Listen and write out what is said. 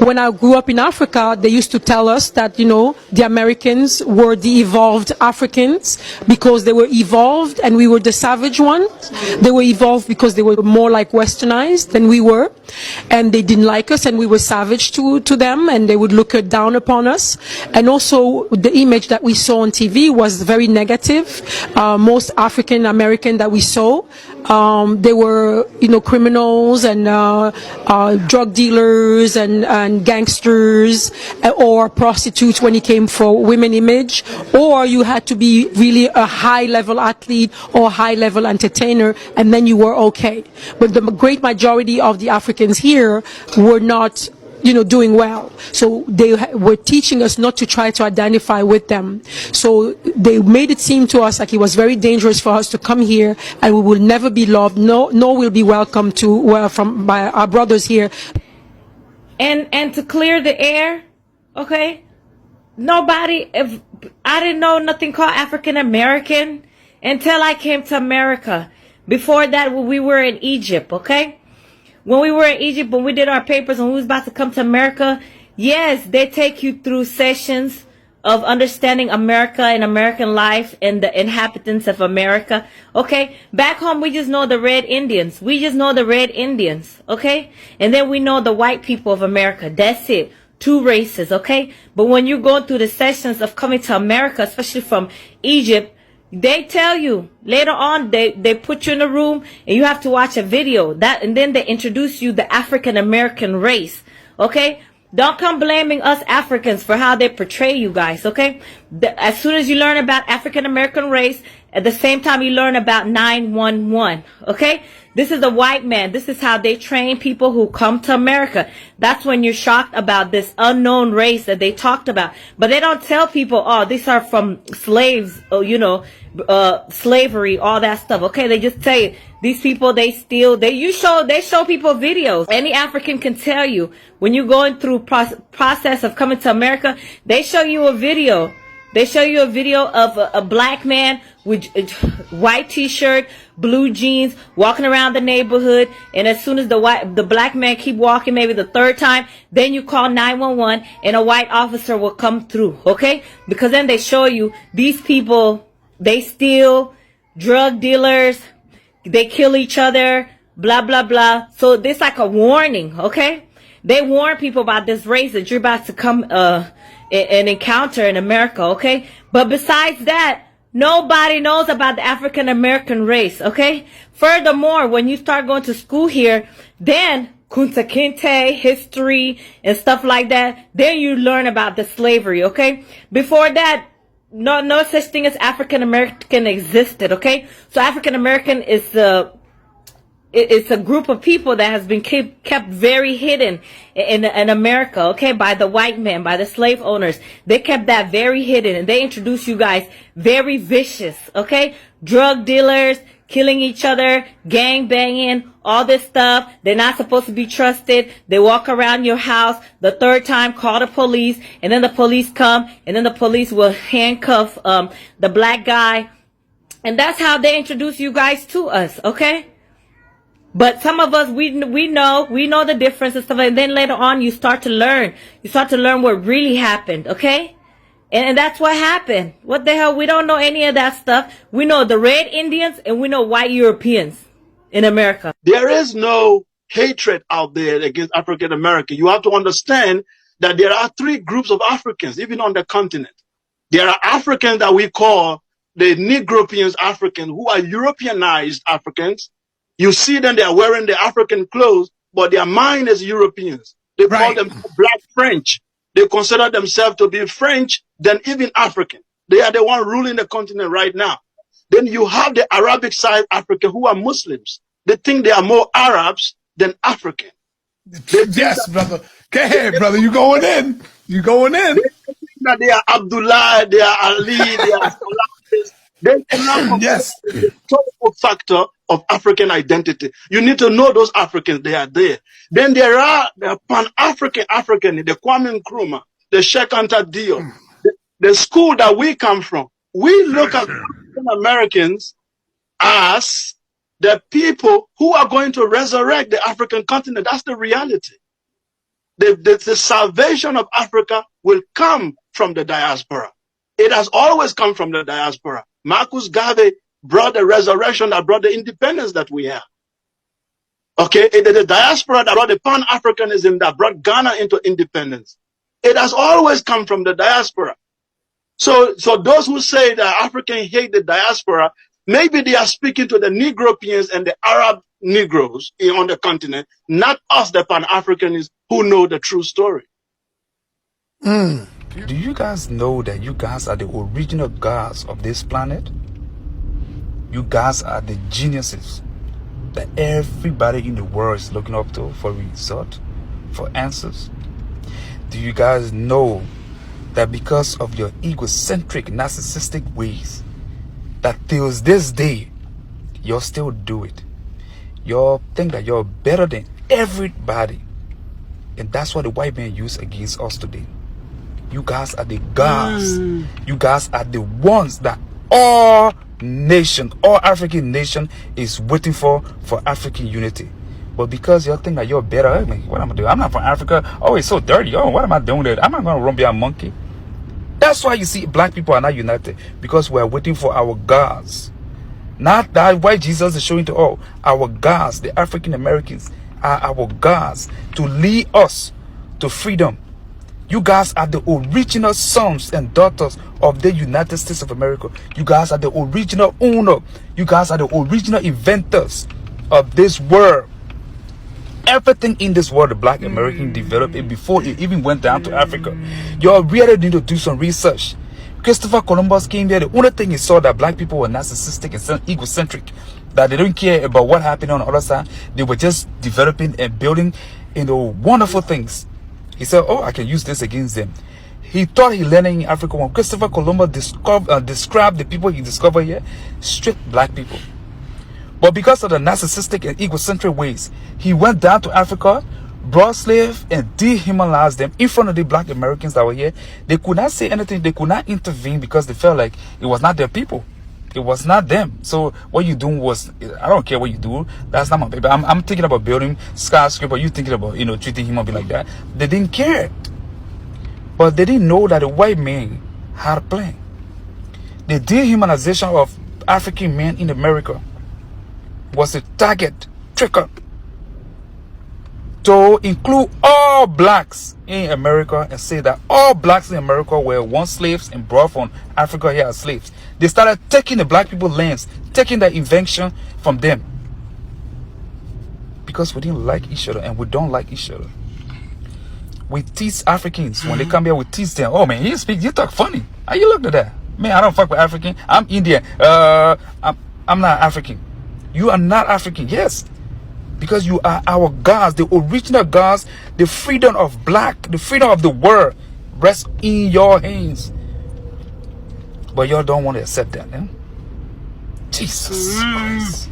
when I grew up in Africa, they used to tell us that, you know, the Americans were the evolved Africans because they were evolved and we were the savage ones. They were evolved because they were more like westernized than we were, and they didn't like us and we were savage to them, and they would look down upon us. And also the image that we saw on TV was very negative. Most African American that we saw, they were, you know, criminals and drug dealers and gangsters, or prostitutes when it came for women image, or you had to be really a high level athlete or high level entertainer, and then you were okay. But the great majority of the Africans here were not, you know, doing well. So they were teaching us not to try to identify with them. So they made it seem to us like it was very dangerous for us to come here, and we will never be loved, nor will be welcome to by our brothers here. And to clear the air, okay? If I didn't know nothing called African American until I came to America. Before that, we were in Egypt, okay? When we were in Egypt, when we did our papers and we was about to come to America, yes, they take you through sessions of understanding America and American life and the inhabitants of America. Okay? Back home, we just know the Red Indians. We just know the Red Indians. Okay? And then we know the white people of America. That's it. 2 races. Okay? But when you're going through the sessions of coming to America, especially from Egypt, they tell you later on, they put you in a room and you have to watch a video and then they introduce you the African American race. Okay? Don't come blaming us Africans for how they portray you guys. Okay? As soon as you learn about African American race, at the same time you learn about 911. Okay? This is a white man. This is how they train people who come to America. That's when you're shocked about this unknown race that they talked about. But they don't tell people, oh, these are from slaves, you know, slavery, all that stuff. Okay, they just say these people, they steal. They show people videos. Any African can tell you when you're going through process of coming to America, they show you a video. They show you a video of a black man with a white t-shirt, blue jeans, walking around the neighborhood. And as soon as the black man keep walking, maybe the 3rd time, then you call 911 and a white officer will come through. Okay? Because then they show you these people, they steal, drug dealers, they kill each other, blah, blah, blah. So this like a warning. Okay? They warn people about this race that you're about to come, an encounter in America, okay? But besides that, nobody knows about the African American race, okay? Furthermore, when you start going to school here, then Kunta Kinte, history, and stuff like that, then you learn about the slavery, okay? Before that, no such thing as African American existed, okay? So African American is it's a group of people that has been kept very hidden in America, okay, by the white men, by the slave owners. They kept that very hidden, and they introduced you guys very vicious, okay? Drug dealers, killing each other, gang banging, all this stuff. They're not supposed to be trusted. They walk around your house. The 3rd time, call the police, and then the police come, and then the police will handcuff the black guy. And that's how they introduce you guys to us, okay? But some of us, we know the difference and stuff. And then later on, you start to learn. You start to learn what really happened, okay? And that's what happened. What the hell? We don't know any of that stuff. We know the Red Indians and we know white Europeans in America. There is no hatred out there against African American. You have to understand that there are 3 groups of Africans, even on the continent. There are Africans that we call the Negropeans Africans, who are Europeanized Africans. You see them, they are wearing the African clothes, but their mind is Europeans. They call them Black French. They consider themselves to be French than even African. They are the one ruling the continent right now. Then you have the Arabic side Africa who are Muslims. They think they are more Arabs than African. Yes, brother. Go ahead, brother. You going in. You going in. They think that they are Abdullah, they are Ali, they are Salah. They cannot yes. The total factor of African identity. You need to know those Africans, they are there. Then there are the Pan-African, the Kwame Nkrumah, the Sheikh Anta Diop, the school that we come from. We look at African Americans as the people who are going to resurrect the African continent. That's the reality. The salvation of Africa will come from the diaspora. It has always come from the diaspora. Marcus Garvey brought the resurrection that brought the independence that we have. Okay, it is the diaspora that brought the Pan-Africanism that brought Ghana into independence. It has always come from the diaspora. So those who say that Africans hate the diaspora, maybe they are speaking to the Negropeans and the Arab Negroes on the continent, not us, the Pan-Africanists, who know the true story. Do you guys know that you guys are the original gods of this planet? You guys are the geniuses that everybody in the world is looking up to for result, for answers. Do you guys know that because of your egocentric, narcissistic ways, that till this day, y'all still do it? Y'all think that you're better than everybody. And that's what the white man use against us today. You guys are the gods. You guys are the ones that all nation, all African nation is waiting for African unity. But because y'all think that you're better, I mean, what am I doing? I'm not from Africa. Oh, it's so dirty. Oh, what am I doing there? I'm not going to run behind a monkey. That's why you see black people are not united, because we are waiting for our gods. Not that why Jesus is showing to all our gods, the African Americans are our gods to lead us to freedom. You guys are the original sons and daughters of the United States of America. You guys are the original owner. You guys are the original inventors of this world. Everything in this world, the black American developed it before it even went down to Africa. You really need to do some research. Christopher Columbus came there. The only thing he saw that black people were narcissistic and egocentric, that they don't care about what happened on the other side. They were just developing and building, wonderful things. He said, oh, I can use this against them. He thought he landed in Africa. When Christopher Columbus described the people he discovered here, straight black people. But because of the narcissistic and egocentric ways, he went down to Africa, brought slaves, and dehumanized them in front of the black Americans that were here. They could not say anything. They could not intervene because they felt like it was not their people. It was not them. So what you doing was, I don't care what you do. That's not my baby. I'm thinking about building skyscraper. You thinking about, treating human being like that. They didn't care. But they didn't know that the white man had a plan. The dehumanization of African men in America was a target trigger to include all blacks in America and say that all blacks in America were once slaves and brought from Africa here as slaves. They started taking the black people's lands, taking their invention from them. Because we didn't like each other and we don't like each other. We tease Africans. When they come here, we tease them. Oh man, you talk funny. How you look at that? Man, I don't fuck with African. I'm Indian. I'm not African. You are not African, yes. Because you are our gods, the original gods. The freedom of black, the freedom of the world rests in your hands. But y'all don't want to accept that, eh? Jesus Christ.